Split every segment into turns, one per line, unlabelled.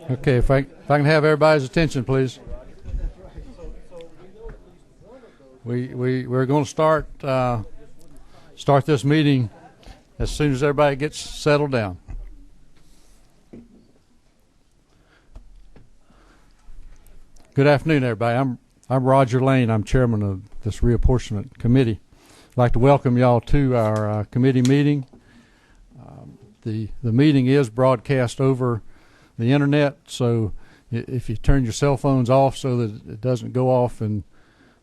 Okay, if I can have everybody's attention, please. We're going to start this meeting as soon as everybody gets settled down. Good afternoon, everybody. I'm Roger Lane. I'm chairman of this reapportionment committee. I'd like to welcome y'all to our committee meeting. The meeting is broadcast over the internet, so if you turn your cell phones off so that it doesn't go off, and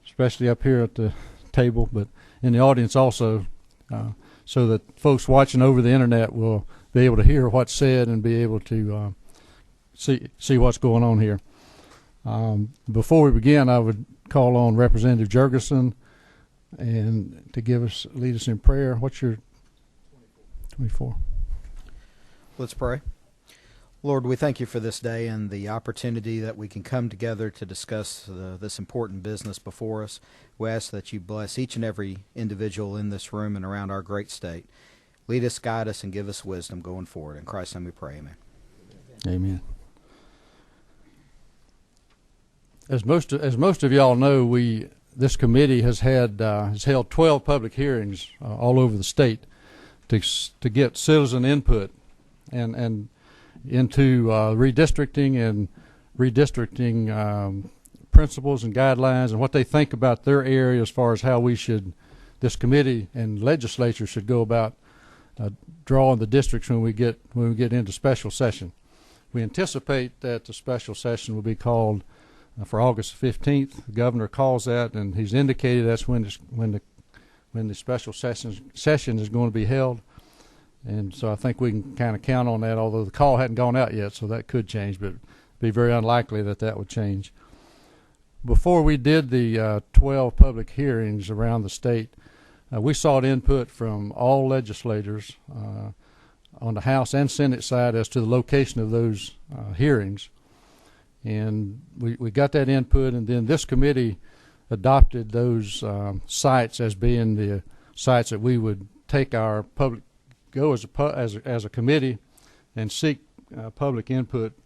especially up here at the table, but in the audience also, so that folks watching over the internet will be able to hear what's said and be able to see what's going on here. Before we begin, I would call on Representative Jurgensen and to lead us in prayer. What's your 24?
Let's pray. Lord, we thank you for this day and the opportunity that we can come together to discuss this important business before us. We ask that you bless each and every individual in this room and around our great state. Lead us, guide us, and give us wisdom going forward. In Christ's name we pray, amen.
Amen. As most of y'all know, this committee has held 12 public hearings all over the state to get citizen input and into redistricting principles and guidelines and what they think about their area as far as how this committee and legislature should go about drawing the districts when we get into special session. We anticipate that the special session will be called for August 15th. The governor calls that, and he's indicated that's when the special session is going to be held. And so I think we can kind of count on that, although the call hadn't gone out yet, so that could change, but it'd be very unlikely that would change. Before we did the 12 public hearings around the state, we sought input from all legislators on the House and Senate side as to the location of those hearings. And we got that input, and then this committee adopted those sites as being the sites that we would take our go as a committee and seek public input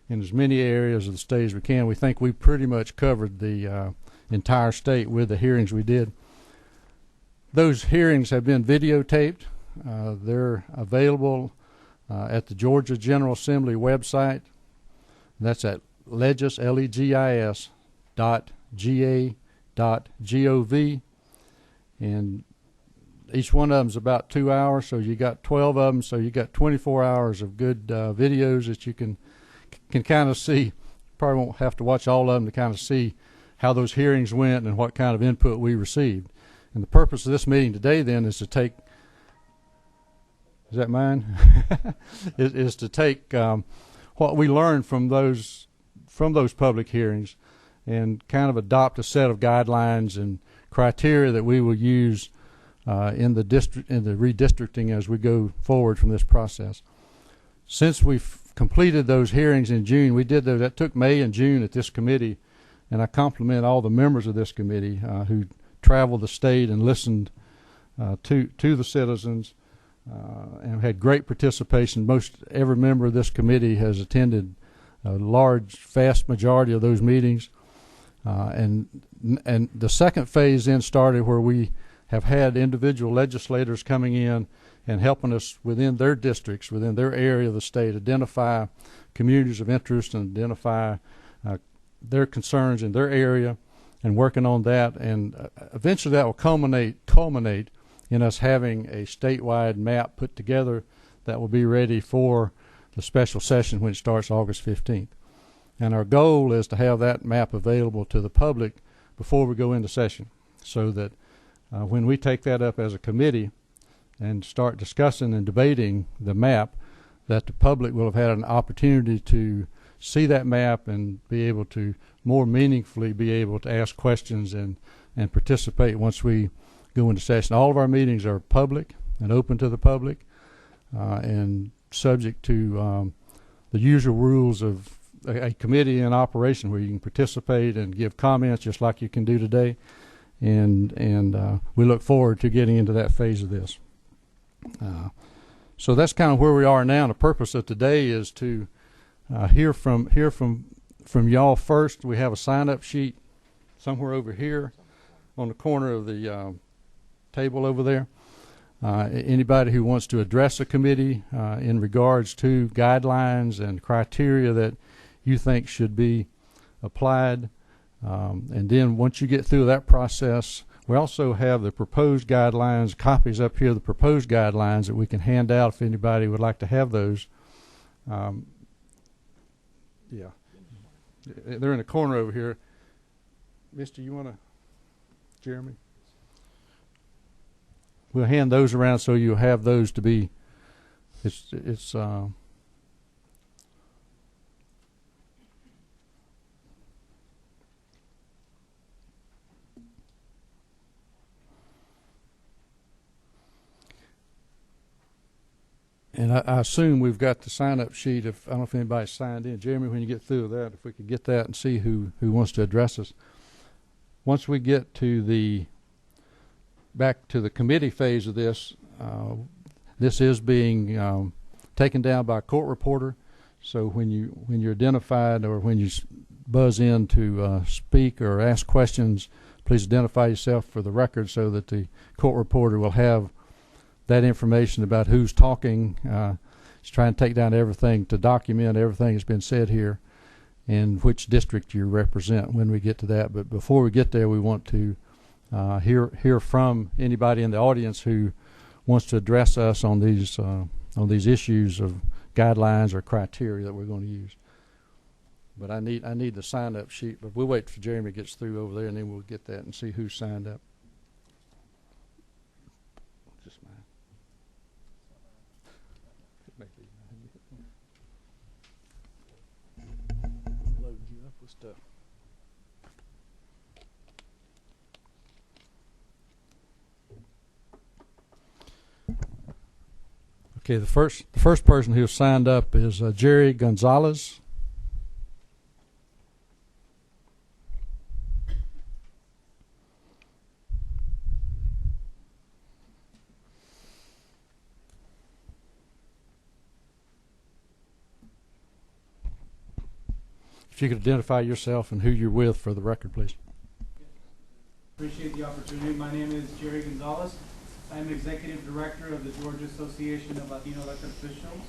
in as many areas of the state as we can. We think we pretty much covered the entire state with the hearings we did. Those hearings have been videotaped. They're available at the Georgia General Assembly website. That's at legis.ga.gov, and each one of them is about 2 hours, so you got 12 of them, so you got 24 hours of good videos that you can kind of see. Probably won't have to watch all of them to kind of see how those hearings went and what kind of input we received. And the purpose of this meeting today then is to take, is that mine? is to take what we learned from those public hearings and kind of adopt a set of guidelines and criteria that we will use in the redistricting as we go forward from this process. Since we've completed those hearings in June, we did those. That took May and June at this committee, and I compliment all the members of this committee who traveled the state and listened to the citizens and had great participation. Most every member of this committee has attended a vast majority of those meetings, and the second phase then started where we have had individual legislators coming in and helping us within their districts, within their area of the state, identify communities of interest and identify their concerns in their area and working on that. And eventually that will culminate in us having a statewide map put together that will be ready for the special session when it starts August 15th. And our goal is to have that map available to the public before we go into session, so that when we take that up as a committee and start discussing and debating the map, that the public will have had an opportunity to see that map and be able to more meaningfully be able to ask questions and participate once we go into session. All of our meetings are public and open to the public and subject to the usual rules of a committee in operation, where you can participate and give comments just like you can do today. And we look forward to getting into that phase of this. So that's kind of where we are now. And the purpose of today is to hear from y'all first. We have a sign-up sheet somewhere over here on the corner of the table over there. Anybody who wants to address the committee in regards to guidelines and criteria that you think should be applied. And then once you get through that process, we also have the proposed guidelines, copies up here, the proposed guidelines that we can hand out if anybody would like to have those. Yeah, they're in the corner over here. Mister, you want to, Jeremy? We'll hand those around so you'll have those to be, and I assume we've got the sign-up sheet. I don't know if anybody's signed in. Jeremy, when you get through that, if we could get that and see who wants to address us. Once we get to back to the committee phase of this, this is being taken down by a court reporter. So when you're identified or when you buzz in to speak or ask questions, please identify yourself for the record so that the court reporter will have that information about who's talking. Just trying to take down everything to document everything that's been said here and which district you represent when we get to that. But before we get there, we want to hear from anybody in the audience who wants to address us on these issues of guidelines or criteria that we're going to use. But I need the sign-up sheet. But we'll wait for Jeremy gets through over there, and then we'll get that and see who signed up. Just mine. Load you up with stuff. Okay, the first person who signed up is Jerry Gonzalez. If you could identify yourself and who you're with for the record, please.
Appreciate the opportunity. My name is Jerry Gonzalez. I'm Executive Director of the Georgia Association of Latino Elected Officials,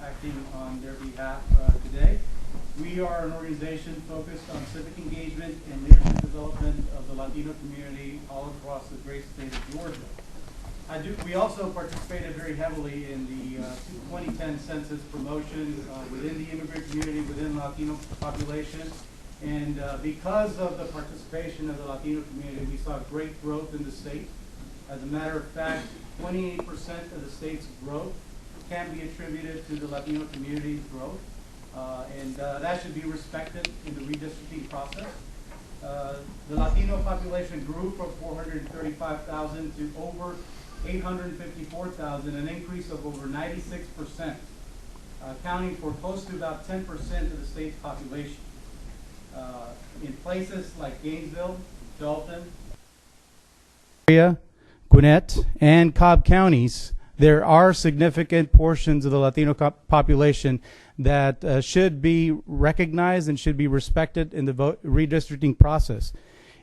acting on their behalf today. We are an organization focused on civic engagement and leadership development of the Latino community all across the great state of Georgia. We also participated very heavily in the 2010 census promotion within the immigrant community, within the Latino population. And because of the participation of the Latino community, we saw great growth in the state. As a matter of fact, 28% of the state's growth can be attributed to the Latino community's growth. And that should be respected in the redistricting process. The Latino population grew from 435,000 to over 854,000, an increase of over 96%, accounting for close to about 10% of the state's population. In places like Gainesville, Dalton,
Gwinnett, and Cobb counties, there are significant portions of the Latino population that should be recognized and should be respected in the redistricting process.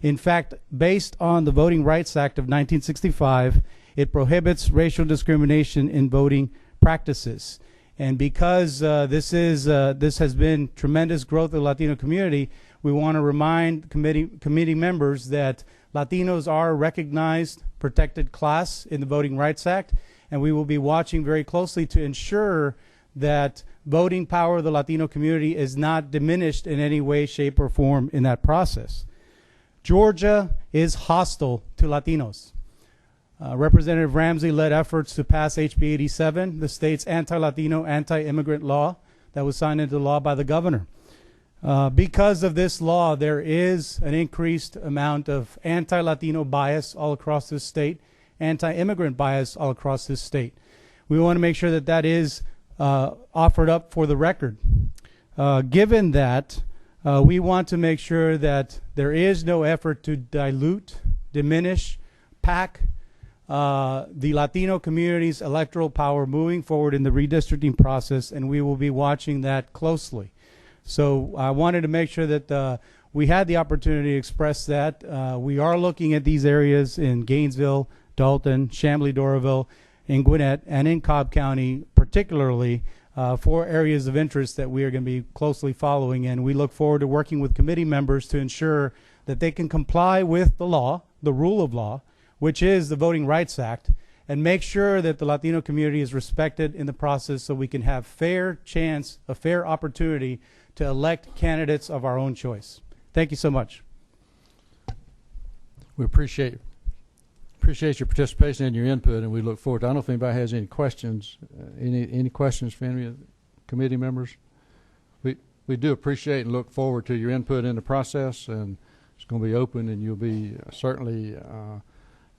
In fact, based on the Voting Rights Act of 1965, it prohibits racial discrimination in voting practices. And because this has been tremendous growth of the Latino community, we want to remind committee members that Latinos are a recognized protected class in the Voting Rights Act, and we will be watching very closely to ensure that voting power of the Latino community is not diminished in any way, shape, or form in that process. Georgia is hostile to Latinos. Representative Ramsey led efforts to pass HB 87, the state's anti-Latino, anti-immigrant law that was signed into law by the governor. Because of this law, there is an increased amount of anti-Latino bias all across this state, anti-immigrant bias all across this state. We want to make sure that that is offered up for the record. Given that, we want to make sure that there is no effort to dilute, diminish, pack the Latino community's electoral power moving forward in the redistricting process, and we will be watching that closely. So I wanted to make sure that we had the opportunity to express that. We are looking at these areas in Gainesville, Dalton, Chamblee, Doraville, in Gwinnett, and in Cobb County, particularly for areas of interest that we are going to be closely following. And we look forward to working with committee members to ensure that they can comply with the law, the rule of law, which is the Voting Rights Act, and make sure that the Latino community is respected in the process so we can have fair chance, a fair opportunity to elect candidates of our own choice. Thank you so much.
We appreciate your participation and your input, and we look forward to. I don't know if anybody has any questions. Any questions for any of the committee members? We do appreciate and look forward to your input in the process, and it's going to be open, and you'll be certainly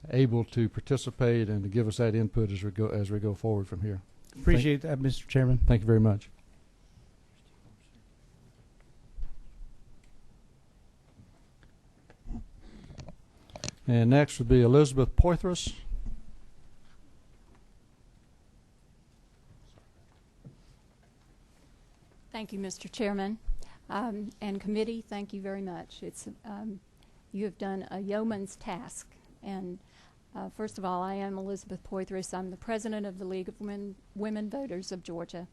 able to participate and to give us that input as we go forward from here.
Appreciate that, Mr. Chairman.
Thank you very much. And next would be Elizabeth Poitras.
Thank you, Mr. Chairman. And committee, thank you very much. It's you have done a yeoman's task. And first of all, I am Elizabeth Poitras. I'm the president of the League of Women Voters of Georgia.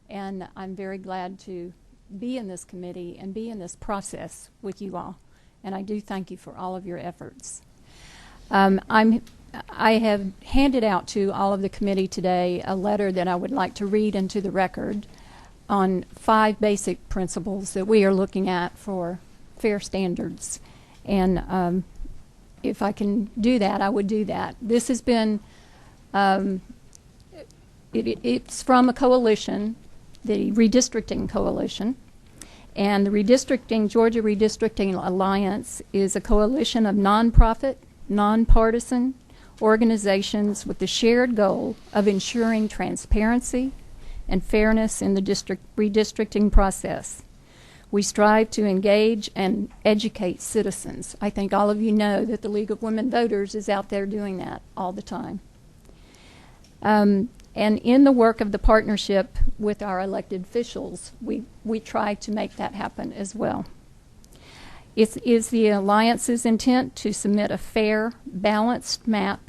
And I'm very glad to be in this committee and be in this process with you all. And I do thank you for all of your efforts. I have handed out to all of the committee today a letter that I would like to read into the record on 5 basic principles that we are looking at for fair standards. And if I can do that, I would do that. This has been, it's from a coalition, the Redistricting Coalition. And the Georgia Redistricting Alliance is a coalition of nonprofit, nonpartisan organizations with the shared goal of ensuring transparency and fairness in the redistricting process. We strive to engage and educate citizens. I think all of you know that the League of Women Voters is out there doing that all the time. And in the work of the partnership with our elected officials, we try to make that happen as well. It is the Alliance's intent to submit a fair, balanced map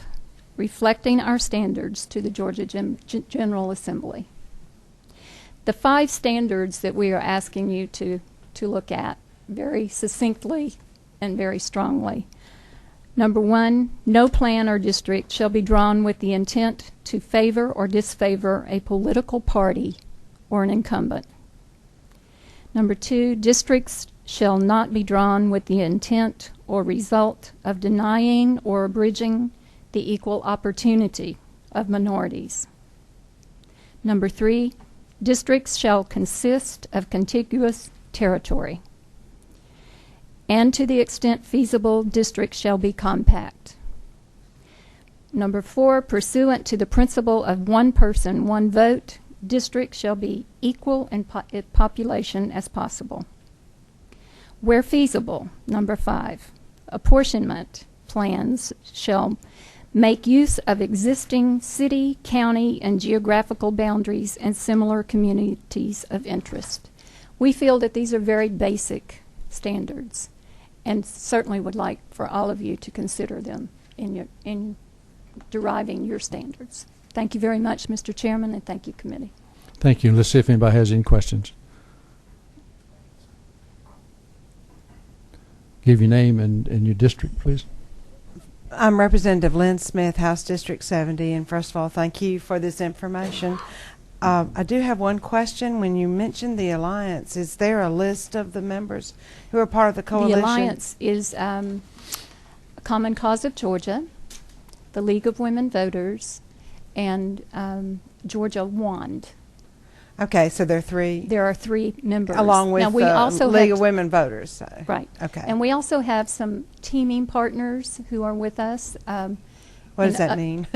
reflecting our standards to the Georgia General Assembly. The 5 standards that we are asking you to look at very succinctly and very strongly. Number 1, no plan or district shall be drawn with the intent to favor or disfavor a political party or an incumbent. Number 2, districts shall not be drawn with the intent or result of denying or abridging the equal opportunity of minorities. Number 3, districts shall consist of contiguous territory. And to the extent feasible, districts shall be compact. Number 4, pursuant to the principle of one person, one vote, districts shall be equal in population as possible. Where feasible, number 5, apportionment plans shall make use of existing city, county, and geographical boundaries and similar communities of interest. We feel that these are very basic standards and certainly would like for all of you to consider them in deriving your standards. Thank you very much, Mr. Chairman, and thank you, committee.
Thank you. Let's see if anybody has any questions. Give your name and your district, please.
I'm Representative Lynn Smith, House District 70, and first of all, thank you for this information. I do have one question. When you mentioned the Alliance, is there a list of the members who are part of the coalition?
The Alliance is Common Cause of Georgia, the League of Women Voters, and Georgia WAND.
Okay, so there are 3.
There are 3 members.
Along with
now, we also
League of Women Voters. So.
Right.
Okay.
And we also have some teaming partners who are with us.
What does that mean?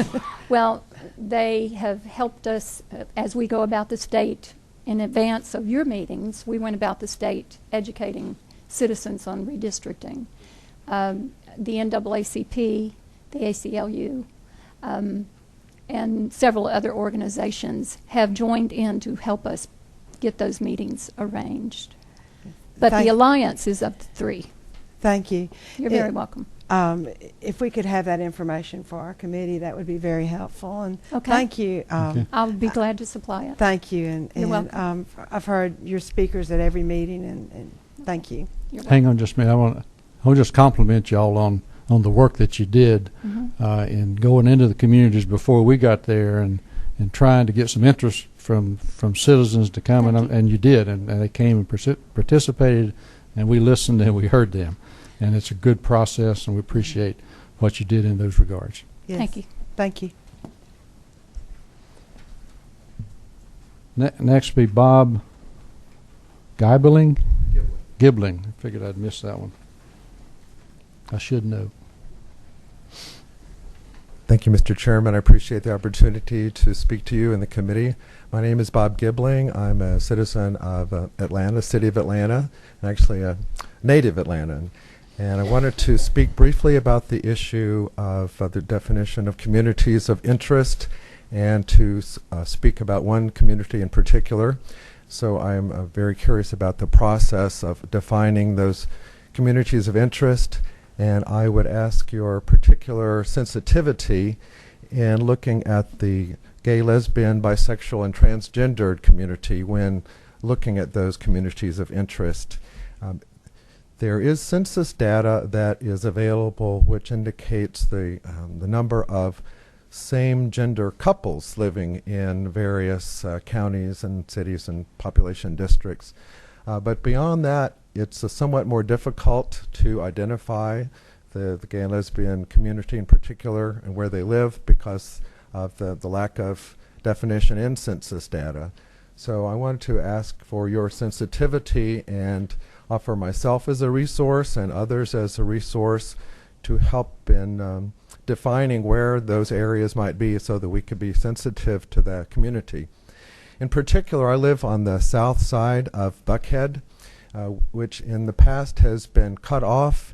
Well, they have helped us as we go about the state in advance of your meetings. We went about the state educating citizens on redistricting. The NAACP, the ACLU, and several other organizations have joined in to help us get those meetings arranged. But the alliance is of the three.
Thank you.
You're very welcome.
If we could have that information for our committee, that would be very helpful. And
Okay.
thank you.
I'll be glad to supply it.
Thank you. And
You're welcome.
I've heard your speakers at every meeting, and thank you.
You're
Hang on just a minute. I want to just compliment y'all on the work that you did in going into the communities before we got there and trying to get some interest from citizens to come, and you did, and they came and participated, and we listened and we heard them. And it's a good process, and we appreciate what you did in those regards.
Yes.
Thank you.
Thank you.
Next will be Bob Gibling. Gibling. I figured I'd miss that one. I should know.
Thank you, Mr. Chairman. I appreciate the opportunity to speak to you and the committee. My name is Bob Gibling. I'm a citizen of Atlanta, city of Atlanta, and actually a native Atlantan. And I wanted to speak briefly about the issue of the definition of communities of interest and to speak about one community in particular. So I'm very curious about the process of defining those communities of interest, and I would ask your particular sensitivity in looking at the gay, lesbian, bisexual, and transgendered community when looking at those communities of interest. There is census data that is available which indicates the number of same-gender couples living in various counties and cities and population districts. But beyond that, it's somewhat more difficult to identify the gay and lesbian community in particular and where they live because of the lack of definition in census data. So I wanted to ask for your sensitivity and offer myself as a resource and others as a resource to help in defining where those areas might be so that we could be sensitive to that community. In particular, I live on the south side of Buckhead, which in the past has been cut off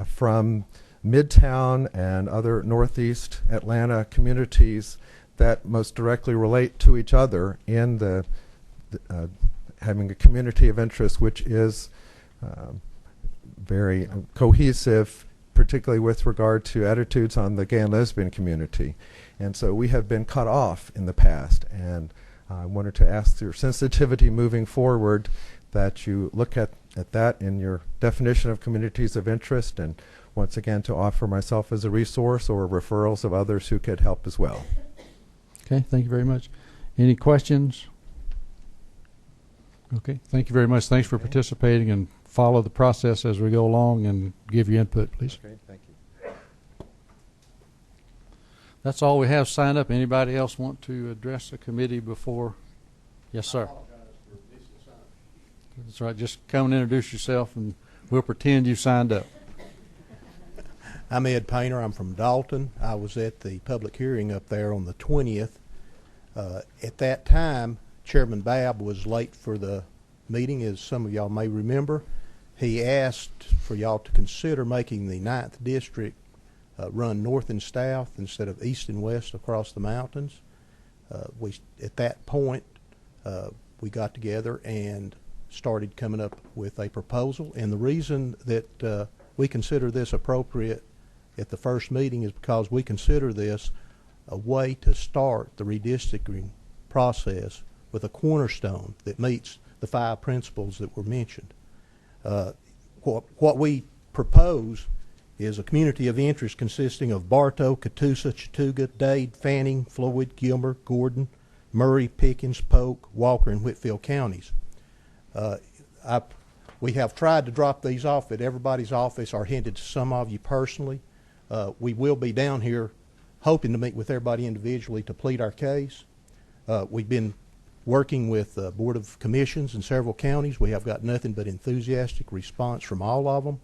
from Midtown and other northeast Atlanta communities that most directly relate to each other in the having a community of interest which is very cohesive, particularly with regard to attitudes on the gay and lesbian community. And so we have been cut off in the past, and I wanted to ask your sensitivity moving forward that you look at that in your definition of communities of interest, and once again to offer myself as a resource or referrals of others who could help as well.
Okay, thank you very much. Any questions? Okay, thank you very much. Thanks for participating, and follow the process as we go along and give your input, please.
Okay, thank you.
That's all we have signed up. Anybody else want to address the committee before? Yes, sir. That's right. Just come and introduce yourself, and we'll pretend you signed up.
I'm Ed Painter. I'm from Dalton. I was at the public hearing up there on the 20th. At that time, Chairman Babb was late for the meeting, as some of y'all may remember. He asked for y'all to consider making the 9th District run north and south instead of east and west across the mountains. At that point, we got together and started coming up with a proposal. And the reason that we consider this appropriate at the first meeting is because we consider this a way to start the redistricting process with a cornerstone that meets the 5 principles that were mentioned. What we propose is a community of interest consisting of Bartow, Catoosa, Chattooga, Dade, Fanning, Floyd, Gilmer, Gordon, Murray, Pickens, Polk, Walker, and Whitfield counties. We have tried to drop these off at everybody's office or handed to some of you personally. We will be down here hoping to meet with everybody individually to plead our case. We've been working with the Board of Commissions in several counties. We have got nothing but enthusiastic response from all of them.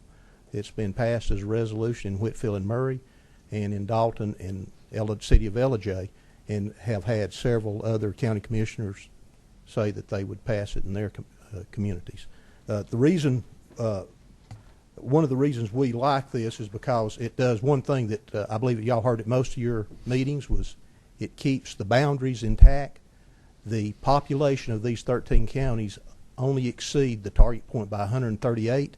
It's been passed as a resolution in Whitfield and Murray and in Dalton and City of Ellijay, and have had several other county commissioners say that they would pass it in their communities. One of the reasons we like this is because it does one thing that I believe that y'all heard at most of your meetings was it keeps the boundaries intact. The population of these 13 counties only exceed the target point by 138,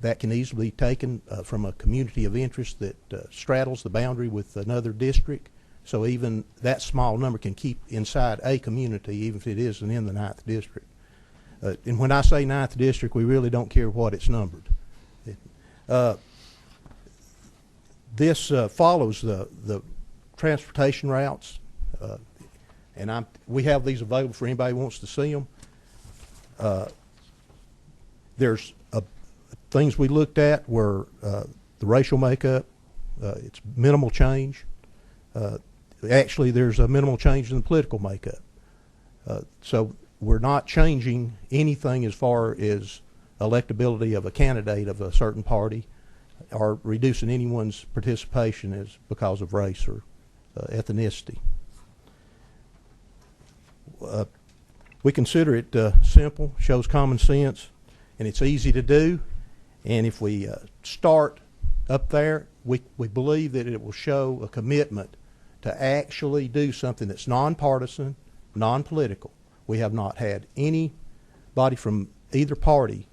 that can easily be taken from a community of interest that straddles the boundary with another district. So even that small number can keep inside a community, even if it isn't in the 9th district. And when I say 9th district, we really don't care what it's numbered. This follows the transportation routes, and we have these available for anybody who wants to see them. There's things we looked at were the racial makeup. It's minimal change. Actually, there's a minimal change in the political makeup. So we're not changing anything as far as electability of a candidate of a certain party, or reducing anyone's participation as because of race or ethnicity. We consider it simple, shows common sense, and it's easy to do. And if we start up there, we believe that it will show a commitment to actually do something that's nonpartisan, non-political. We have not had anybody from either party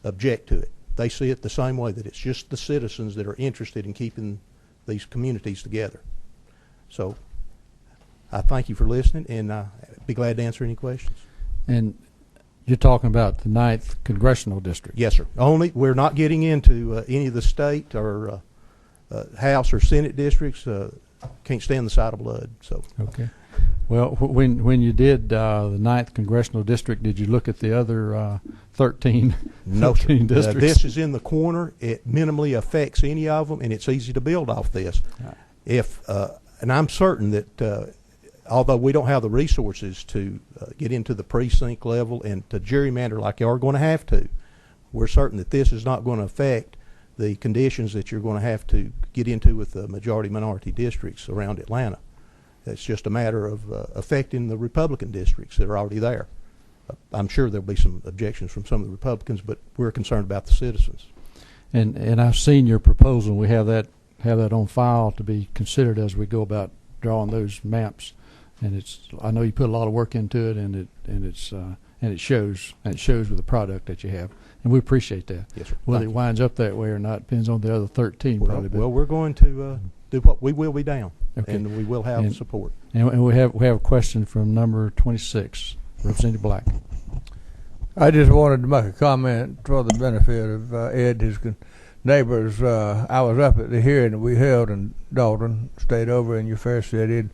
object to it. They see it the same way, that it's just the citizens that are interested in keeping these communities together. So I thank you for listening, and I'd be glad to answer any questions.
And you're talking about the 9th Congressional District?
Yes, sir. Only, we're not getting into any of the state or House or Senate districts. Can't stand the sight of blood. So
okay. Well, when you did the 9th Congressional District, did you look at the other 13,
no,
13 districts?
This is in the corner. It minimally affects any of them, and it's easy to build off this. If and I'm certain that although we don't have the resources to get into the precinct level and to gerrymander like you are going to have to, we're certain that this is not going to affect the conditions that you're going to have to get into with the majority-minority districts around Atlanta. It's just a matter of affecting the Republican districts that are already there. I'm sure there'll be some objections from some of the Republicans, but we're concerned about the citizens.
And I've seen your proposal. We have that on file to be considered as we go about drawing those maps. And I know you put a lot of work into it, and it shows with the product that you have, and we appreciate that.
Yes, sir.
Whether it winds up that way or not depends on the other 13.
Well, we're going to do what we will be down,
okay.
And we will have support.
And we have a question from number 26, Representative Black.
I just wanted to make a comment for the benefit of Ed, his neighbors. I was up at the hearing that we held in Dalton, stayed over in your fair city, and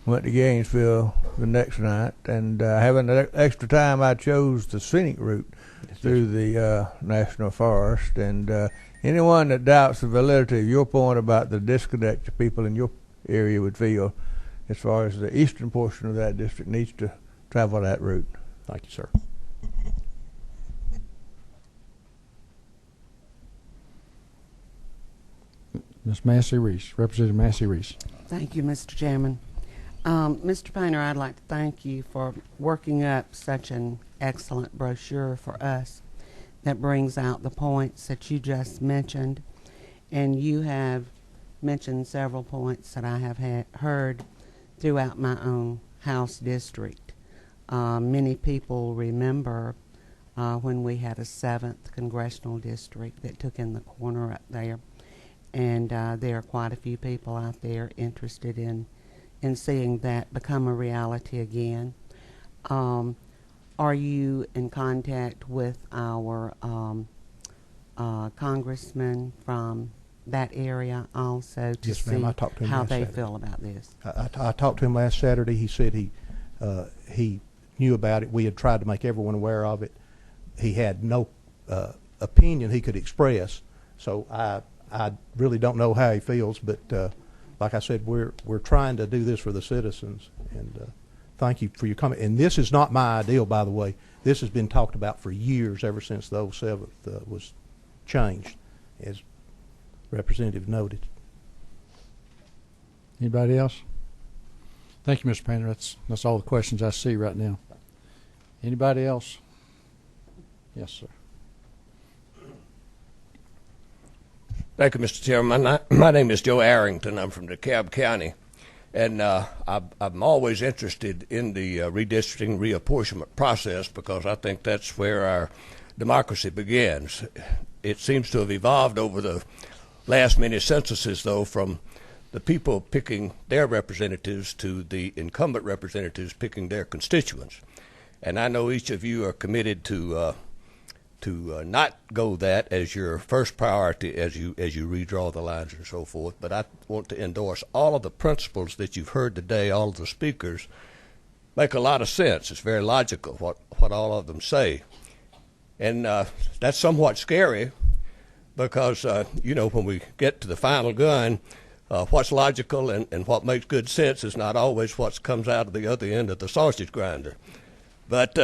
went to Gainesville the next night, and having extra time, I chose the scenic route through the National Forest. And anyone that doubts the validity of your point about the disconnect that people in your area would feel as far as the eastern portion of that district needs to travel that route.
Thank you, sir.
Ms. Massey Reese, Representative Massey Reese.
Thank you, Mr. Chairman. Mr. Painter, I'd like to thank you for working up such an excellent brochure for us that brings out the points that you just mentioned. And you have mentioned several points that I have heard throughout my own House district. Many people remember when we had a 7th congressional district that took in the corner up there. And there are quite a few people out there interested in seeing that become a reality again. Are you in contact with our congressman from that area also to
Yes, ma'am. I
see
talked to him
how
last
they
Saturday.
feel about this?
I talked to him last Saturday. He said he knew about it. We had tried to make everyone aware of it. He had no opinion he could express, so I really don't know how he feels, but like I said, we're trying to do this for the citizens, and thank you for your comment. And this is not my ideal, by the way. This has been talked about for years, ever since the 07th was changed, as Representative noted.
Anybody else? Thank you, Mr. Painter. That's all the questions I see right now. Anybody else? Yes, sir.
Thank you, Mr. Chairman. My name is Joe Arrington. I'm from DeKalb County. And I'm always interested in the redistricting, reapportionment process because I think that's where our democracy begins. It seems to have evolved over the last many censuses, though, from the people picking their representatives to the incumbent representatives picking their constituents. And I know each of you are committed to not go that as your first priority as you redraw the lines and so forth. But I want to endorse all of the principles that you've heard today. All of the speakers make a lot of sense. It's very logical what all of them say. And that's somewhat scary because, when we get to the final gun, what's logical and what makes good sense is not always what comes out of the other end of the sausage grinder. But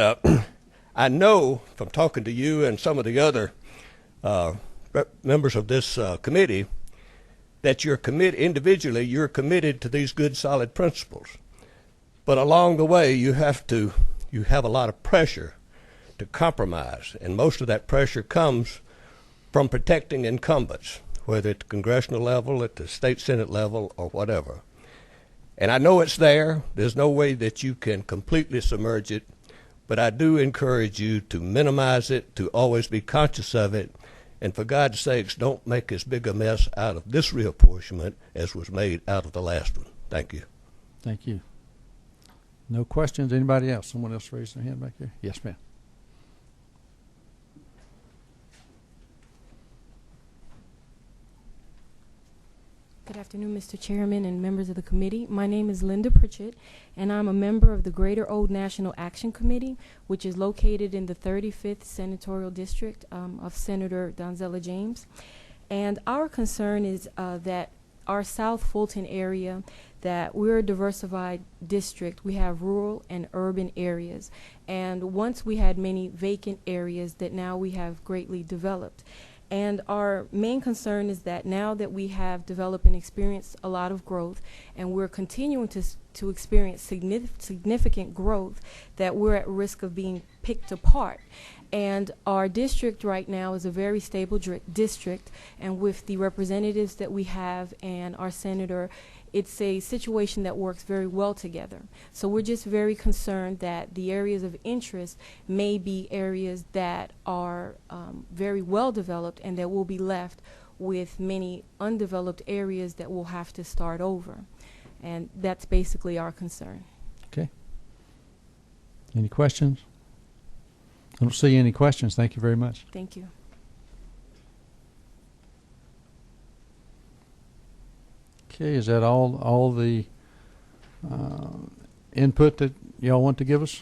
I know from talking to you and some of the other members of this committee that individually you're committed to these good, solid principles. But along the way, you have a lot of pressure to compromise, and most of that pressure comes from protecting incumbents, whether at the congressional level, at the state senate level, or whatever. And I know it's there. There's no way that you can completely submerge it, but I do encourage you to minimize it, to always be conscious of it, and for God's sakes, don't make as big a mess out of this reapportionment as was made out of the last one. Thank you.
Thank you. No questions? Anybody else? Someone else raised their hand back there? Yes, ma'am.
Good afternoon, Mr. Chairman and members of the committee. My name is Linda Pritchett, and I'm a member of the Greater Old National Action Committee, which is located in the 35th Senatorial District of Senator Donzella James. And our concern is that our South Fulton area, that we're a diversified district. We have rural and urban areas. And once we had many vacant areas that now we have greatly developed. And our main concern is that now that we have developed and experienced a lot of growth, and we're continuing to experience significant growth, that we're at risk of being picked apart. And our district right now is a very stable district, and with the representatives that we have and our senator, it's a situation that works very well together. So we're just very concerned that the areas of interest may be areas that are very well developed and that will be left with many undeveloped areas that will have to start over. And that's basically our concern.
Okay. Any questions? I don't see any questions. Thank you very much.
Thank you.
Okay, is that all the input that y'all want to give us?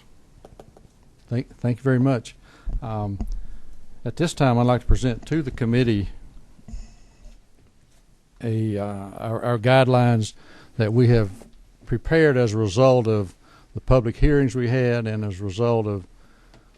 Thank you very much. At this time, I'd like to present to the committee our guidelines that we have prepared as a result of the public hearings we had and as a result of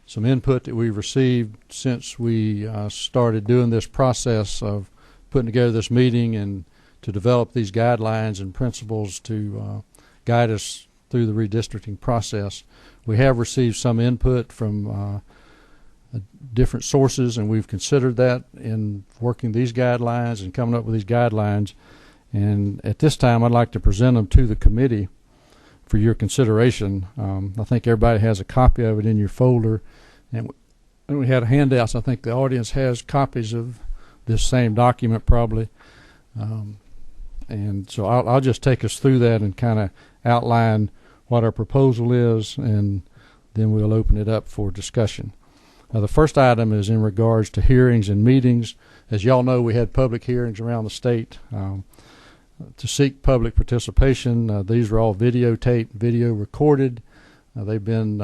some input that we've received since we started doing this process of putting together this meeting and to develop these guidelines and principles to guide us through the redistricting process. We have received some input from different sources, and we've considered that in working these guidelines and coming up with these guidelines. And at this time, I'd like to present them to the committee for your consideration. I think everybody has a copy of it in your folder, and we had handouts. I think the audience has copies of this same document probably. And so I'll just take us through that and kind of outline what our proposal is, and then we'll open it up for discussion. The first item is in regards to hearings and meetings. As y'all know, we had public hearings around the state to seek public participation. These were all videotaped, video recorded. They've been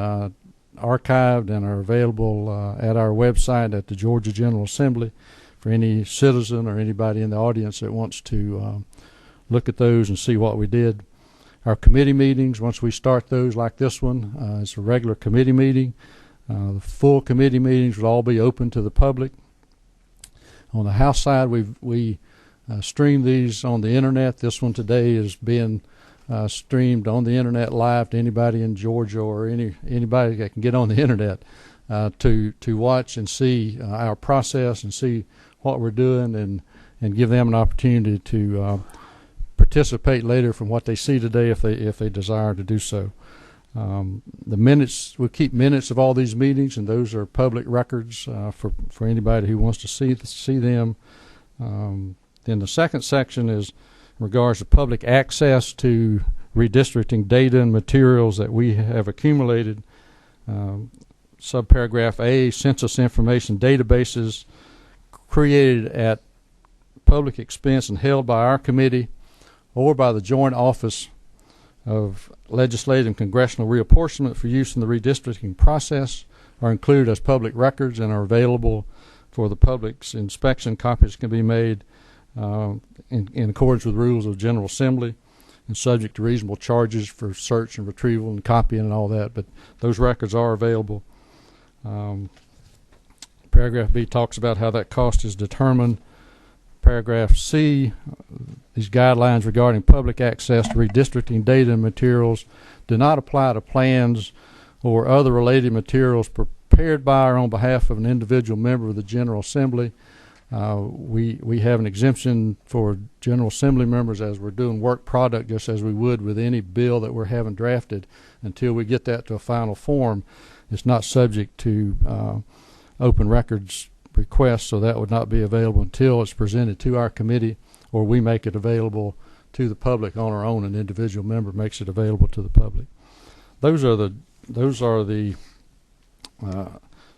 archived and are available at our website at the Georgia General Assembly for any citizen or anybody in the audience that wants to look at those and see what we did. Our committee meetings, once we start those like this one, it's a regular committee meeting. The full committee meetings will all be open to the public. On the House side, we stream these on the internet. This one today is being streamed on the internet live to anybody in Georgia or anybody that can get on the internet to watch and see our process and see what we're doing and give them an opportunity to participate later from what they see today if they desire to do so. The minutes, we'll keep minutes of all these meetings, and those are public records for anybody who wants to see them. Then the second section is in regards to public access to redistricting data and materials that we have accumulated. Subparagraph A, census information databases created at public expense and held by our committee or by the Joint Office of Legislative and Congressional Reapportionment for use in the redistricting process are included as public records and are available for the public's inspection. Copies can be made in accordance with rules of General Assembly and subject to reasonable charges for search and retrieval and copying and all that, but those records are available. Paragraph B talks about how that cost is determined. Paragraph C, these guidelines regarding public access to redistricting data and materials do not apply to plans or other related materials prepared by or on behalf of an individual member of the General Assembly. We have an exemption for General Assembly members as we're doing work product, just as we would with any bill that we're having drafted. Until we get that to a final form, it's not subject to open records requests, so that would not be available until it's presented to our committee or we make it available to the public on our own. An individual member makes it available to the public. Those are the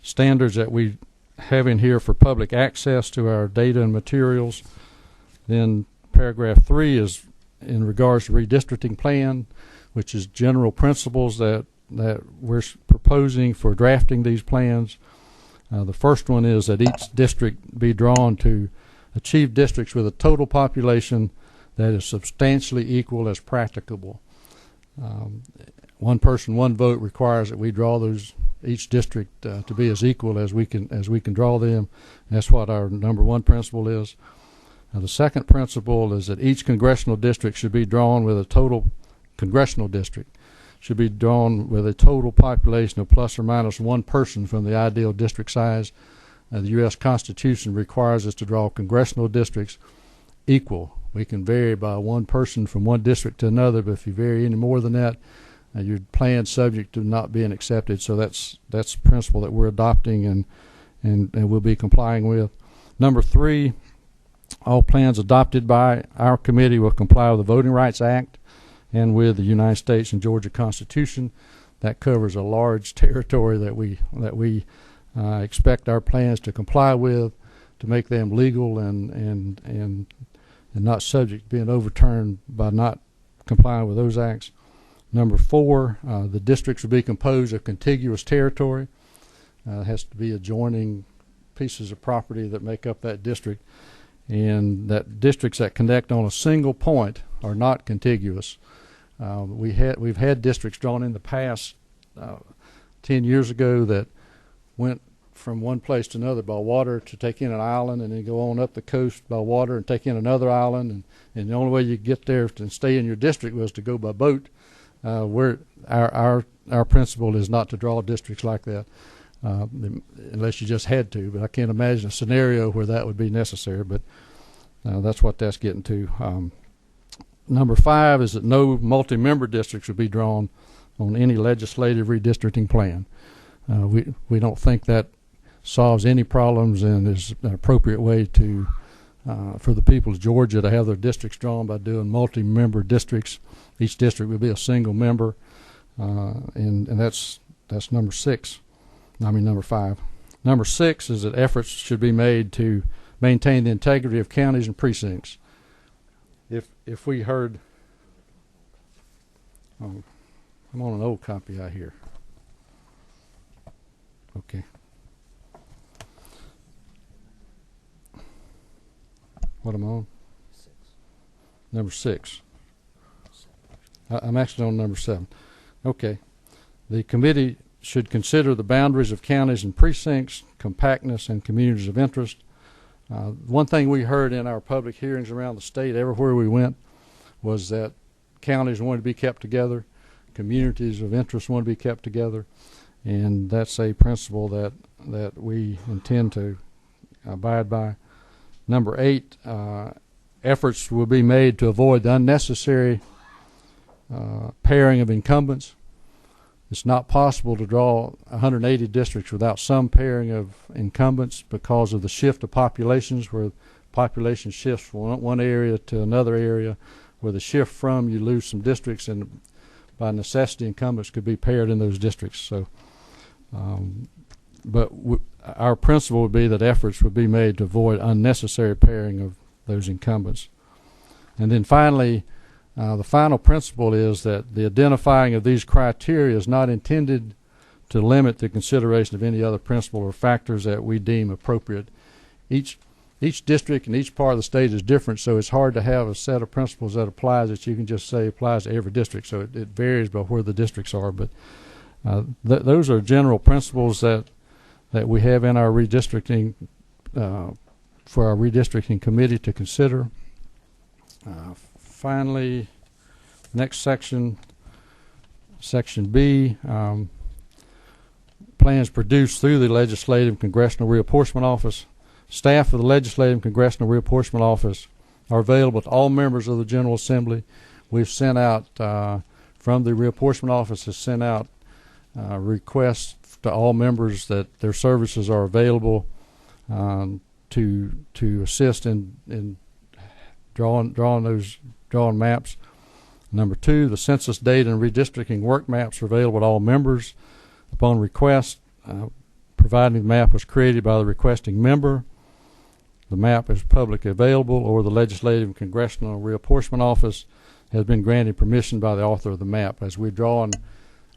standards that we have in here for public access to our data and materials. Then paragraph 3 is in regards to redistricting plan, which is general principles that we're proposing for drafting these plans. The first one is that each district be drawn to achieve districts with a total population that is substantially equal as practicable. One person, one vote requires that we draw each district to be as equal as we can draw them. And that's what our number one principle is. The second principle is that each congressional district should be drawn with a total congressional district should be drawn with a total population of plus or minus one person from the ideal district size. The U.S. Constitution requires us to draw congressional districts equal. We can vary by one person from one district to another, but if you vary any more than that, your plan's subject to not being accepted. So that's the principle that we're adopting and we'll be complying with. Number 3, all plans adopted by our committee will comply with the Voting Rights Act and with the United States and Georgia Constitution. That covers a large territory that we expect our plans to comply with, to make them legal and not subject to being overturned by not complying with those acts. Number 4, the districts will be composed of contiguous territory. It has to be adjoining pieces of property that make up that district, and that districts that connect on a single point are not contiguous. We've had districts drawn in the past 10 years ago that went from one place to another by water to take in an island, and then go on up the coast by water and take in another island, and the only way you could get there and stay in your district was to go by boat. Our principle is not to draw districts like that unless you just had to, but I can't imagine a scenario where that would be necessary, but that's what that's getting to. Number 5 is that no multi-member districts would be drawn on any legislative redistricting plan. We don't think that solves any problems and is an appropriate way to for the people of Georgia to have their districts drawn by doing multi-member districts. Each district would be a single member, and that's number 6. Number 5. Number 6 is that efforts should be made to maintain the integrity of counties and precincts. If we heard, I'm on an old copy out here. Okay. What am I on?
6.
Number 6. I'm actually on number 7. Okay. The committee should consider the boundaries of counties and precincts, compactness, and communities of interest. One thing we heard in our public hearings around the state, everywhere we went, was that counties wanted to be kept together, communities of interest want to be kept together, and that's a principle that we intend to abide by. Number 8, efforts will be made to avoid the unnecessary pairing of incumbents. It's not possible to draw 180 districts without some pairing of incumbents because of the shift of populations, where population shifts from one area to another area. Where the shift from, you lose some districts, and by necessity, incumbents could be paired in those districts. So, but our principle would be that efforts would be made to avoid unnecessary pairing of those incumbents. And then finally, the final principle is that the identifying of these criteria is not intended to limit the consideration of any other principle or factors that we deem appropriate. Each district and each part of the state is different, so it's hard to have a set of principles that applies that you can just say applies to every district. So it varies by where the districts are, but those are general principles that we have in our redistricting for our redistricting committee to consider. Finally, next section, Section B, plans produced through the Legislative Congressional Reapportionment Office. Staff of the Legislative Congressional Reapportionment Office are available to all members of the General Assembly. We've sent out, from the Reapportionment Office, has sent out requests to all members that their services are available to assist in drawing maps. Number 2, the census data and redistricting work maps are available to all members upon request, providing the map was created by the requesting member. The map is publicly available, or the Legislative and Congressional Reapportionment Office has been granted permission by the author of the map. As we draw on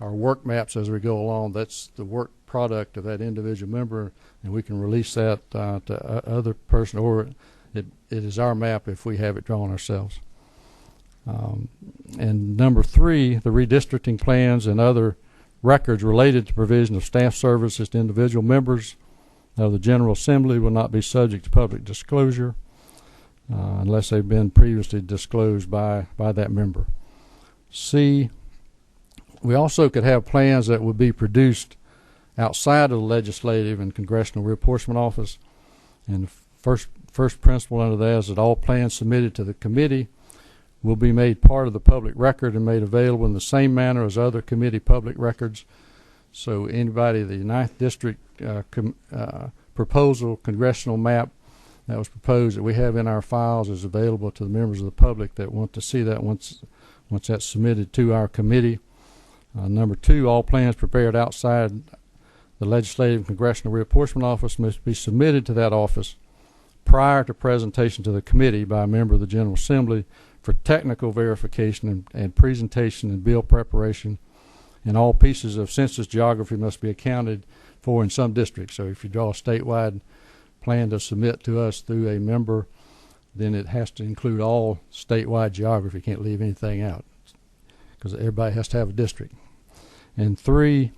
our work maps as we go along, that's the work product of that individual member, and we can release that to other person, or it is our map if we have it drawn ourselves. And number 3, the redistricting plans and other records related to provision of staff services to individual members of the General Assembly will not be subject to public disclosure unless they've been previously disclosed by that member. C, we also could have plans that would be produced outside of the Legislative and Congressional Reapportionment Office. And the first principle under that is that all plans submitted to the committee will be made part of the public record and made available in the same manner as other committee public records. So anybody, the 9th District proposal congressional map that was proposed that we have in our files is available to the members of the public that want to see that once that's submitted to our committee. Number 2, all plans prepared outside the Legislative and Congressional Reapportionment Office must be submitted to that office prior to presentation to the committee by a member of the General Assembly for technical verification and presentation and bill preparation. And all pieces of census geography must be accounted for in some districts. So if you draw a statewide plan to submit to us through a member, then it has to include all statewide geography. You can't leave anything out because everybody has to have a district. And 3,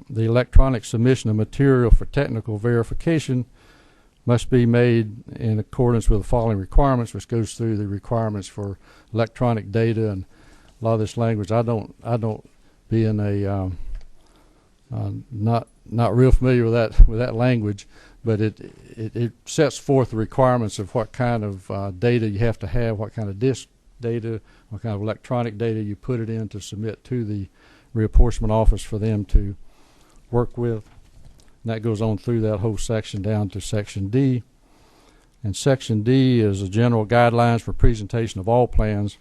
the electronic submission of material for technical verification must be made in accordance with the following requirements, which goes through the requirements for electronic data and a lot of this language. I don't being a not real familiar with that language, but it sets forth the requirements of what kind of data you have to have, what kind of disk data, what kind of electronic data you put it in to submit to the reapportionment office for them to work with. And that goes on through that whole section down to Section D. And Section D is the general guidelines for presentation of all plans.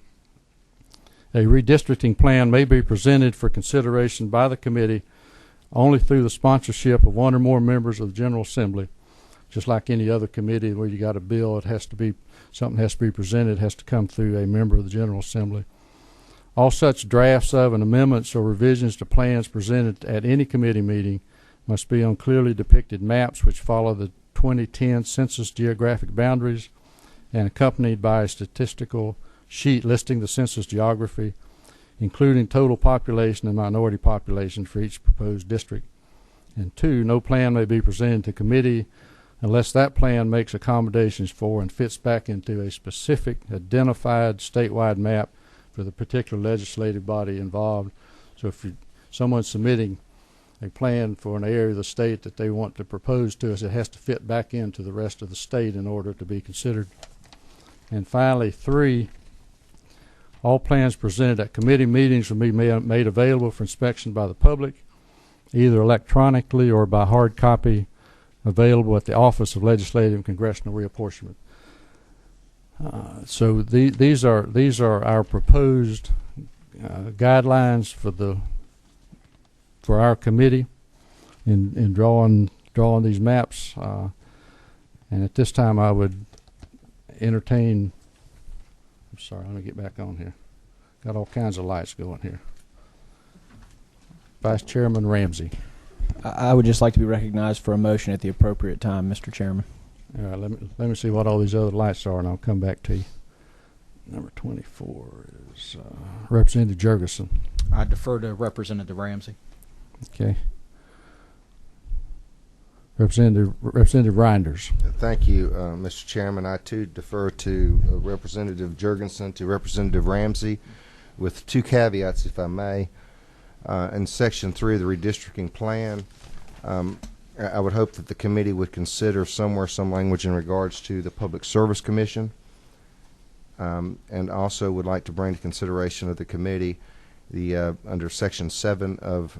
A redistricting plan may be presented for consideration by the committee only through the sponsorship of one or more members of the General Assembly. Just like any other committee where you got a bill, it has to be, something has to be presented, it has to come through a member of the General Assembly. All such drafts of and amendments or revisions to plans presented at any committee meeting must be on clearly depicted maps which follow the 2010 census geographic boundaries and accompanied by a statistical sheet listing the census geography, including total population and minority population for each proposed district. And 2, no plan may be presented to committee unless that plan makes accommodations for and fits back into a specific identified statewide map for the particular legislative body involved. So if someone's submitting a plan for an area of the state that they want to propose to us, it has to fit back into the rest of the state in order to be considered. And finally, 3, all plans presented at committee meetings will be made available for inspection by the public, either electronically or by hard copy available at the Office of Legislative and Congressional Reapportionment. So these are our proposed guidelines for our committee in drawing these maps. And at this time, I would entertain. I'm sorry, let me get back on here. Got all kinds of lights going here. Vice Chairman Ramsey.
I would just like to be recognized for a motion at the appropriate time, Mr. Chairman.
All right, let me see what all these other lights are, and I'll come back to you. Number 24 is Representative Jurgensen.
I defer to Representative Ramsey.
Okay. Representative Reinders.
Thank you, Mr. Chairman. I too defer to Representative Jurgensen, to Representative Ramsey, with 2 caveats, if I may. In Section 3 of the redistricting plan, I would hope that the committee would consider some language in regards to the Public Service Commission, and also would like to bring to consideration of the committee the under Section 7 of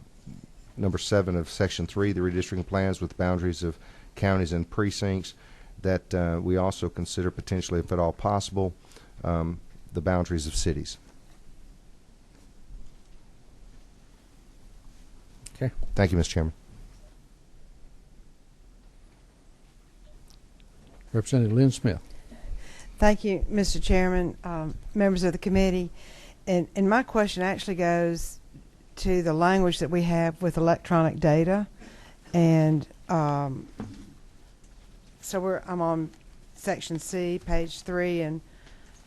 Number 7 of Section 3, the redistricting plans with boundaries of counties and precincts, that we also consider potentially, if at all possible, the boundaries of cities.
Okay.
Thank you, Mr. Chairman.
Representative Lynn Smith.
Thank you, Mr. Chairman, members of the committee. And my question actually goes to the language that we have with electronic data. And so I'm on Section C, page 3 and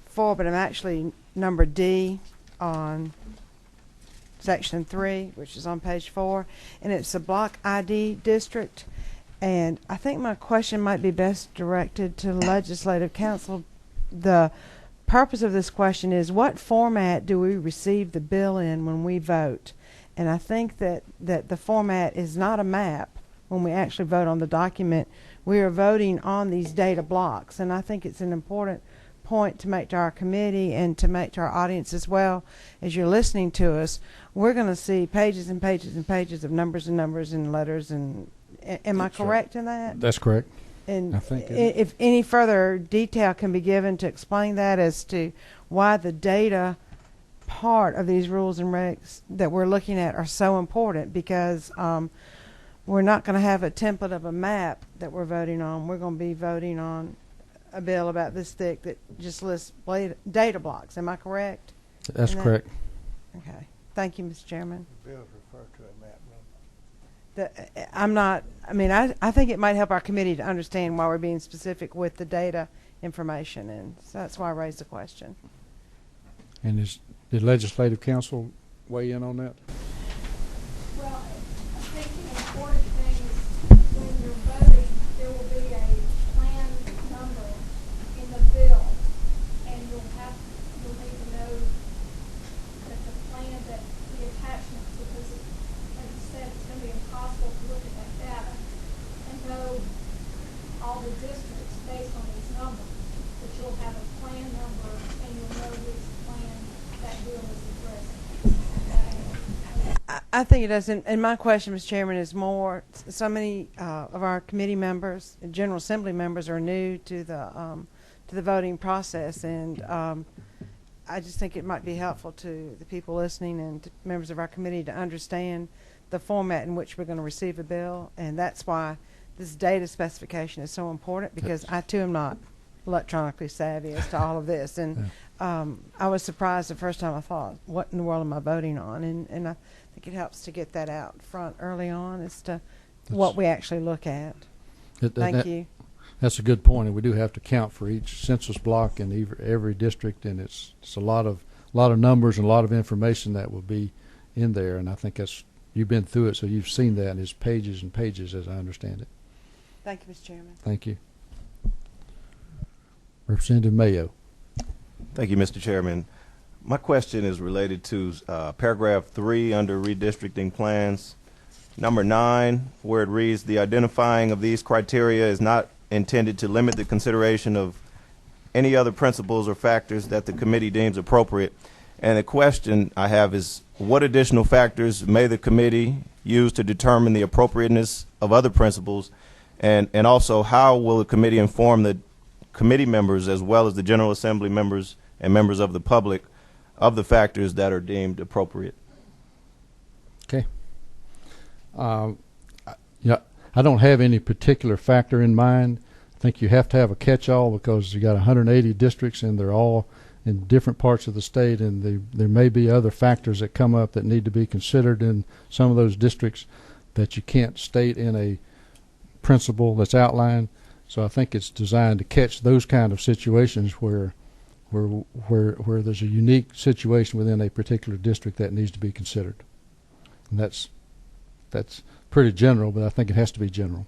4, but I'm actually number D on Section 3, which is on page 4, and it's a block ID district. And I think my question might be best directed to the Legislative Council. The purpose of this question is, what format do we receive the bill in when we vote? And I think that the format is not a map when we actually vote on the document. We are voting on these data blocks, and I think it's an important point to make to our committee and to make to our audience as well. As you're listening to us, we're going to see pages and pages and pages of numbers and numbers and letters. And am I correct in that?
That's correct.
And
I think
if any further detail can be given to explain that as to why the data part of these rules and regs that we're looking at are so important, because we're not going to have a template of a map that we're voting on. We're going to be voting on a bill about this thick that just lists data blocks. Am I correct?
That's correct.
Okay. Thank you, Mr. Chairman.
The bills refer to a map number.
I'm not, I mean, I think it might help our committee to understand why we're being specific with the data information, and so that's why I raised the question.
And did Legislative Council weigh in on that?
Well, I think the important thing is when you're voting, there will be a plan number in the bill, and you'll need to know that the plan, that the attachments, because like you said, it's going to be impossible to look at that data and know all the districts based on these numbers. But you'll have a plan number, and you'll know which plan that bill is addressing.
I think it does, and my question, Mr. Chairman, is more, so many of our committee members, General Assembly members, are new to the voting process, and I just think it might be helpful to the people listening and to members of our committee to understand the format in which we're going to receive a bill, and that's why this data specification is so important, because I too am not electronically savvy as to all of this, and I was surprised the first time I thought, what in the world am I voting on? And I think it helps to get that out front early on as to what we actually look at. Thank you.
That's a good point, and we do have to count for each census block in every district, and it's a lot of numbers and a lot of information that will be in there, and I think you've been through it, so you've seen that, and it's pages and pages as I understand it.
Thank you, Mr. Chairman.
Thank you. Representative Mayo.
Thank you, Mr. Chairman. My question is related to paragraph 3 under redistricting plans. Number 9, where it reads, the identifying of these criteria is not intended to limit the consideration of any other principles or factors that the committee deems appropriate. And the question I have is, what additional factors may the committee use to determine the appropriateness of other principles? And also, how will the committee inform the committee members as well as the General Assembly members and members of the public of the factors that are deemed appropriate?
Okay. Yeah, I don't have any particular factor in mind. I think you have to have a catch-all because you got 180 districts and they're all in different parts of the state, and there may be other factors that come up that need to be considered in some of those districts that you can't state in a principle that's outlined. So I think it's designed to catch those kind of situations where there's a unique situation within a particular district that needs to be considered. And that's pretty general, but I think it has to be general.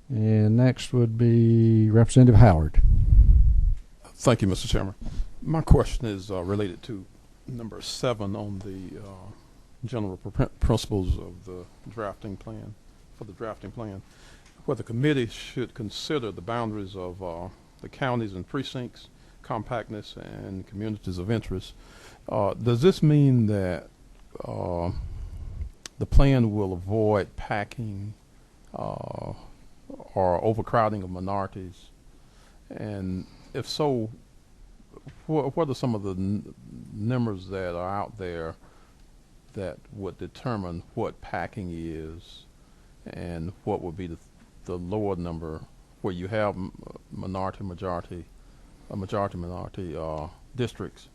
And next would be Representative Howard.
Thank you, Mr. Chairman. My question is related to number 7 on the general principles of the drafting plan, where the committee should consider the boundaries of the counties and precincts, compactness, and communities of interest. Does this mean that the plan will avoid packing or overcrowding of minorities? And if so, what are some of the numbers that are out there that would determine what packing is and what would be the lower number where you have majority districts?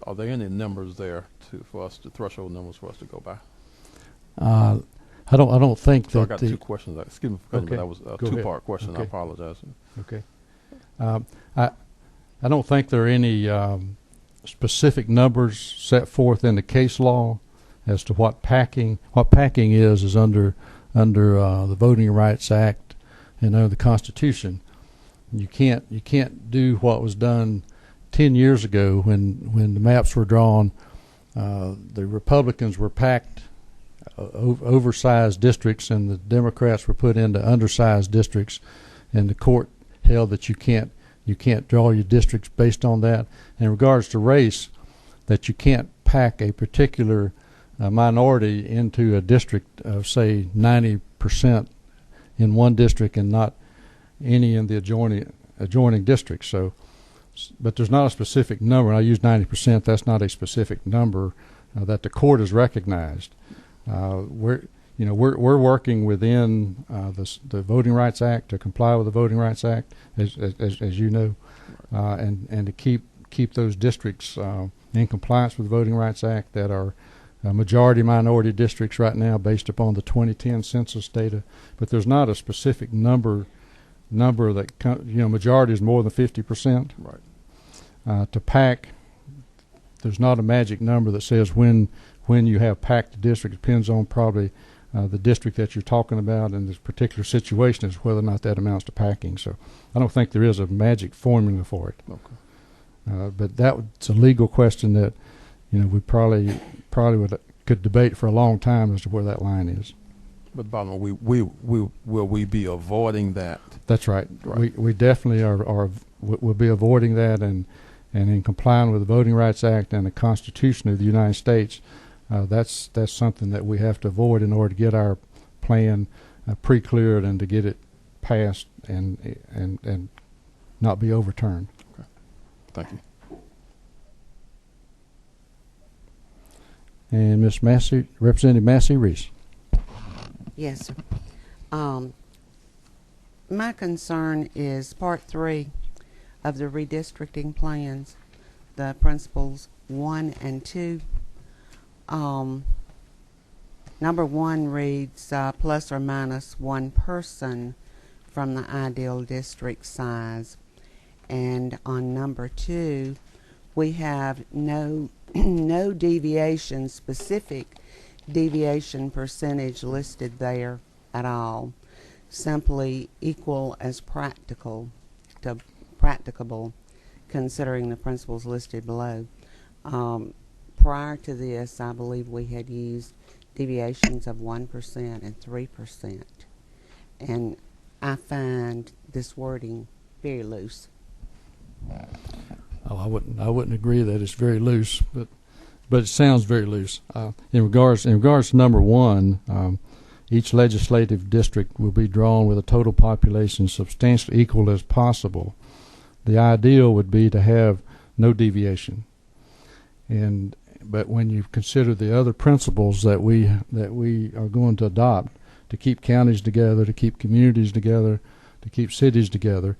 Are there any numbers there threshold numbers for us to go by?
I don't think
so
that.
I got 2 questions. Excuse me, but that was a two-part question.
Okay.
I apologize.
Okay. I don't think there are any specific numbers set forth in the case law as to what packing is under the Voting Rights Act and under the Constitution. You can't do what was done 10 years ago when the maps were drawn. The Republicans were packed oversized districts, and the Democrats were put into undersized districts, and the court held that you can't draw your districts based on that. In regards to race, that you can't pack a particular minority into a district of, say, 90% in one district and not any in the adjoining districts. So, but there's not a specific number. I use 90%. That's not a specific number that the court has recognized. We're working within the Voting Rights Act to comply with the Voting Rights Act, as you know, and to keep those districts in compliance with the Voting Rights Act that are majority minority districts right now based upon the 2010 census data. But there's not a specific number that majority is more than 50%.
Right.
To pack, there's not a magic number that says when you have packed a district. It depends on probably the district that you're talking about and this particular situation is whether or not that amounts to packing. So I don't think there is a magic formula for it.
Okay.
But that's a legal question that we probably could debate for a long time as to where that line is.
But bottom line, will we be avoiding that?
That's right. We definitely will be avoiding that, and in complying with the Voting Rights Act and the Constitution of the United States. That's something that we have to avoid in order to get our plan pre-cleared and to get it passed and not be overturned.
Okay. Thank you.
And Ms. Massey, Representative Massey Reese.
Yes, sir. My concern is Part 3 of the redistricting plans, the principles 1 and 2. Number 1 reads plus or minus 1 person from the ideal district size, and on number 2 we have no deviation, specific deviation percentage listed there at all, simply equal as practicable considering the principles listed below. Prior to this, I believe we had used deviations of 1% and 3%. And I find this wording very loose.
Oh, I wouldn't agree that it's very loose, but it sounds very loose. In regards to number one, each legislative district will be drawn with a total population substantially equal as possible. The ideal would be to have no deviation. But when you consider the other principles that we are going to adopt to keep counties together, to keep communities together, to keep cities together,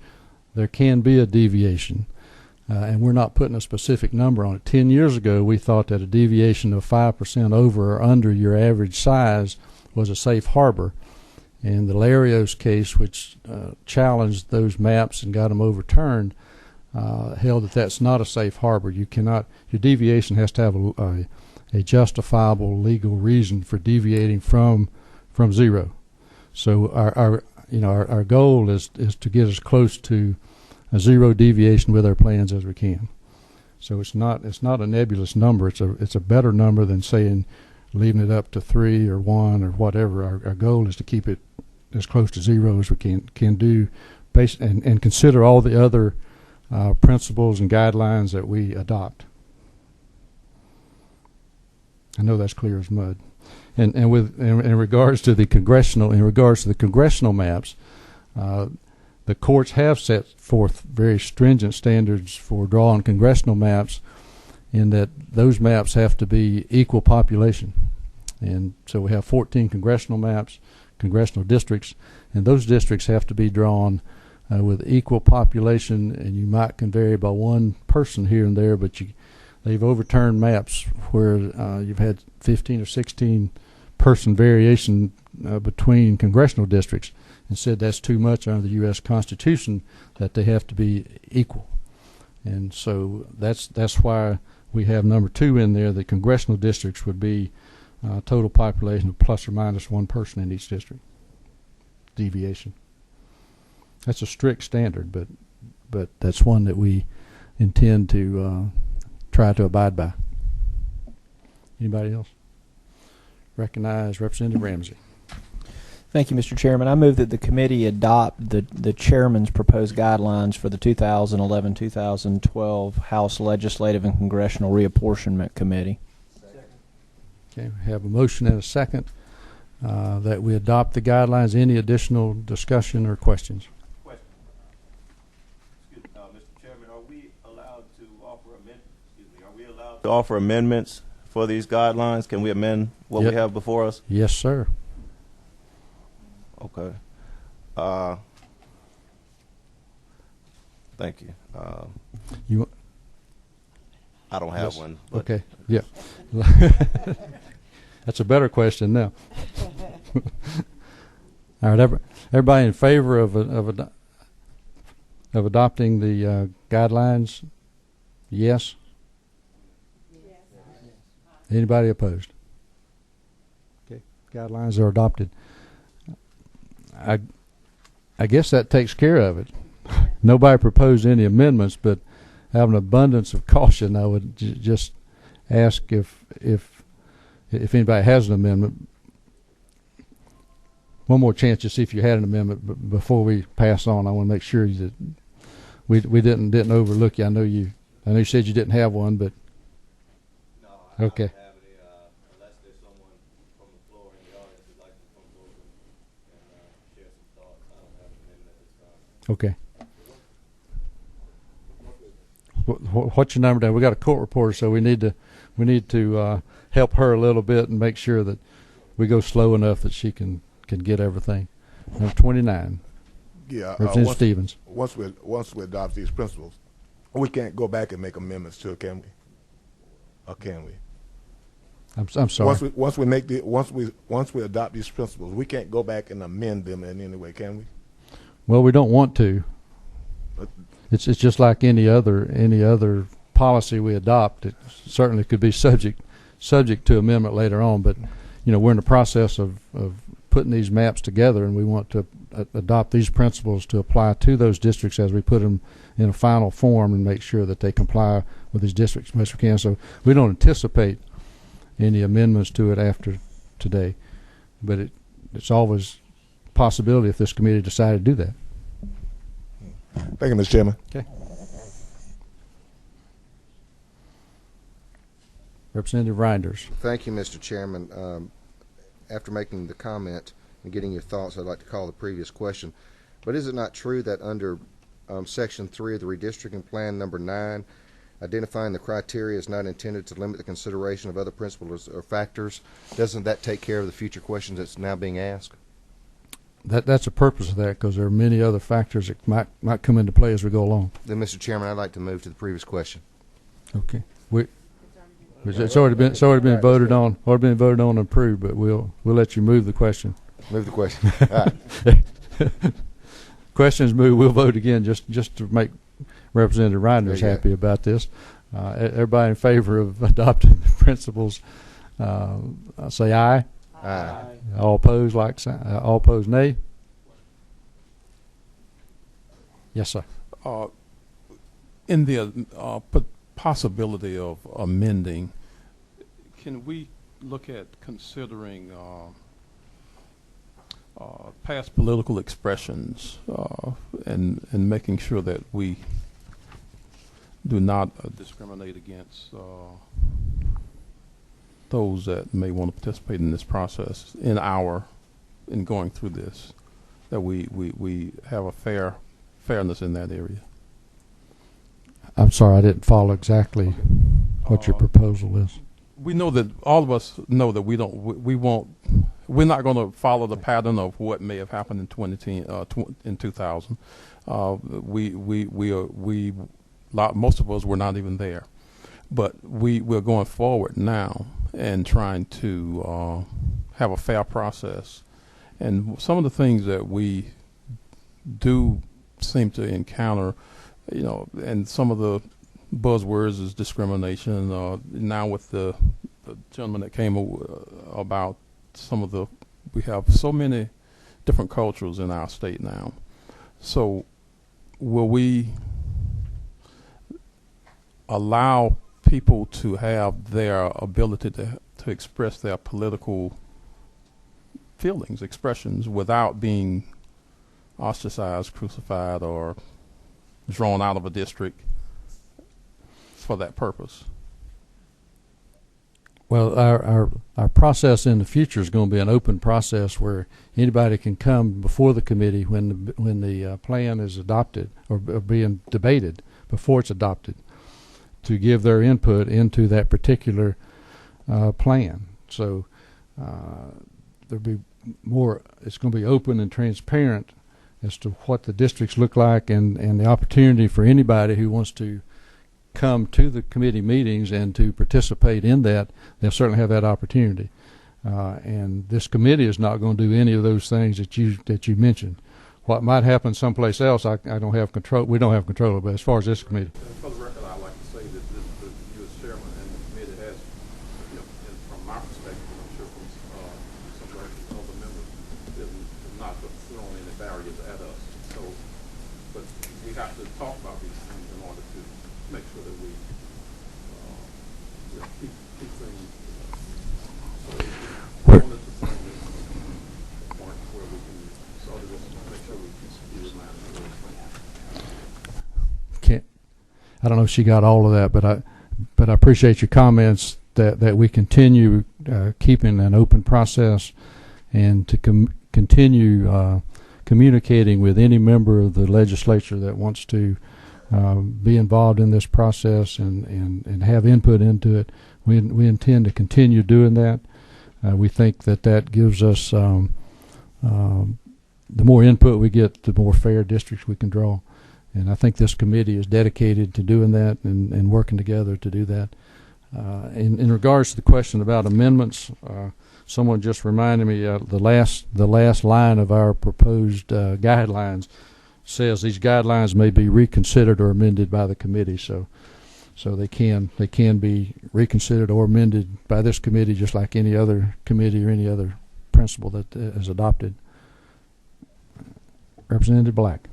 there can be a deviation. And we're not putting a specific number on it. 10 years ago, we thought that a deviation of 5% over or under your average size was a safe harbor. And the Larios case, which challenged those maps and got them overturned, held that that's not a safe harbor. You cannot. Your deviation has to have a justifiable legal reason for deviating from zero. So our goal is to get as close to a zero deviation with our plans as we can. So it's not a nebulous number. It's a better number than saying leaving it up to 3 or 1 or whatever. Our goal is to keep it as close to zero as we can do, and consider all the other principles and guidelines that we adopt. I know that's clear as mud. And in regards to the congressional maps, the courts have set forth very stringent standards for drawing congressional maps, in that those maps have to be equal population. And so we have 14 congressional maps, congressional districts, and those districts have to be drawn with equal population, and you might can vary by one person here and there, but they've overturned maps where you've had 15 or 16 person variation between congressional districts, and said that's too much under the U.S. Constitution, that they have to be equal. And so that's why we have number 2 in there. The congressional districts would be total population of plus or minus one person in each district. Deviation. That's a strict standard, but that's one that we intend to try to abide by. Anybody else? Recognize Representative Ramsey.
Thank you, Mr. Chairman. I move that the committee adopt the chairman's proposed guidelines for the 2011-2012 House Legislative and Congressional Reapportionment Committee.
Okay, we have a motion and a second that we adopt the guidelines. Any additional discussion or questions?
Mr. Chairman, are we allowed to offer amendments for these guidelines? Can we amend what we have before us?
Yes, sir.
Okay. Thank you. I don't have one. But
okay. Yeah. That's a better question now. All right. Everybody in favor of adopting the guidelines? Yes. Anybody opposed? Okay. Guidelines are adopted. I guess that takes care of it. Nobody proposed any amendments, but out of an abundance of caution, I would just ask if anybody has an amendment. One more chance to see if you had an amendment before we pass on. I want to make sure that we didn't overlook you. I know you said you didn't have one, but
no, I
okay.
Don't have any, unless there's someone from the floor in the audience who'd like to come forward and share some thoughts. I don't have an amendment at this time.
Okay. What's your number down? We got a court reporter, so we need to help her a little bit and make sure that we go slow enough that she can get everything. Number 29.
Yeah,
Representative Stevens.
Once we adopt these principles, we can't go back and make amendments to it, can we? Or can we?
I'm sorry.
Once we adopt these principles, we can't go back and amend them in any way, can we?
Well, we don't want to. It's just like any other policy we adopt. It certainly could be subject to amendment later on, but we're in the process of putting these maps together, and we want to adopt these principles to apply to those districts as we put them in a final form and make sure that they comply with these districts as much as we can. So we don't anticipate any amendments to it after today. But it's always a possibility if this committee decided to do that.
Thank you, Mr. Chairman.
Okay. Representative Reinders.
Thank you, Mr. Chairman. After making the comment and getting your thoughts, I'd like to call the previous question. But is it not true that under Section 3 of the Redistricting Plan, number 9, identifying the criteria is not intended to limit the consideration of other principles or factors, doesn't that take care of the future questions that's now being asked?
That's the purpose of that, because there are many other factors that might come into play as we go along.
Then, Mr. Chairman, I'd like to move to the previous question.
Okay. It's already been voted on. Already been voted on and approved, but we'll let you move the question.
Move the question. All right.
Questions moved. We'll vote again just to make Representative Reinders happy about this. Everybody in favor of adopting the principles, say aye.
Aye.
All opposed, like sign. All opposed, nay. Yes, sir.
In the possibility of amending, can we look at considering past political expressions and making sure that we do not discriminate against those that may want to participate in this process in going through this, that we have a fairness in that area?
I'm sorry, I didn't follow exactly what your proposal is.
We know that all of us know that we're not going to follow the pattern of what may have happened in 2000. Most of us were not even there, but we're going forward now and trying to have a fair process. And some of the things that we do seem to encounter, and some of the buzzwords is discrimination. Now with the gentleman that came about we have so many different cultures in our state now. So will we allow people to have their ability to express their political feelings, expressions, without being ostracized, crucified, or drawn out of a district for that purpose?
Well, our process in the future is going to be an open process where anybody can come before the committee when the plan is adopted or being debated before it's adopted to give their input into that particular plan. So there'll be more. It's going to be open and transparent as to what the districts look like, and the opportunity for anybody who wants to come to the committee meetings and to participate in that. They'll certainly have that opportunity. And this committee is not going to do any of those things that you mentioned. What might happen someplace else, I don't have control. We don't have control of it. As far as this committee.
For the record, I'd like to say that you as chairman and the committee has, and from my perspective, I'm sure from some of the other members, have not thrown any barriers at us. So, but we have to talk about these things in order to make sure that we keep things. So, where we can sort of just make sure we be reminded of those things.
I don't know if she got all of that, but I appreciate your comments that we continue keeping an open process and to continue communicating with any member of the legislature that wants to be involved in this process and have input into it. We intend to continue doing that. We think that gives us the more input we get, the more fair districts we can draw. And I think this committee is dedicated to doing that and working together to do that. In regards to the question about amendments, someone just reminded me the last line of our proposed guidelines says these guidelines may be reconsidered or amended by the committee. So they can be reconsidered or amended by this committee, just like any other committee or any other principle that is adopted. Representative Black.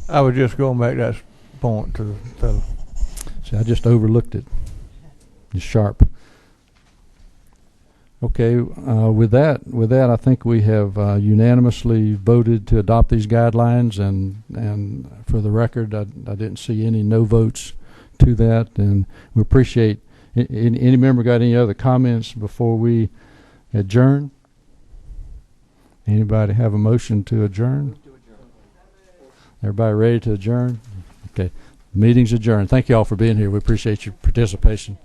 I was just going to make that point to the fellow.
See, I just overlooked it. It's sharp. Okay, with that, I think we have unanimously voted to adopt these guidelines, and for the record, I didn't see any no votes to that, and we appreciate. Any member got any other comments before we adjourn? Anybody have a motion to adjourn? Everybody ready to adjourn? Okay, meeting's adjourned. Thank you all for being here. We appreciate your participation.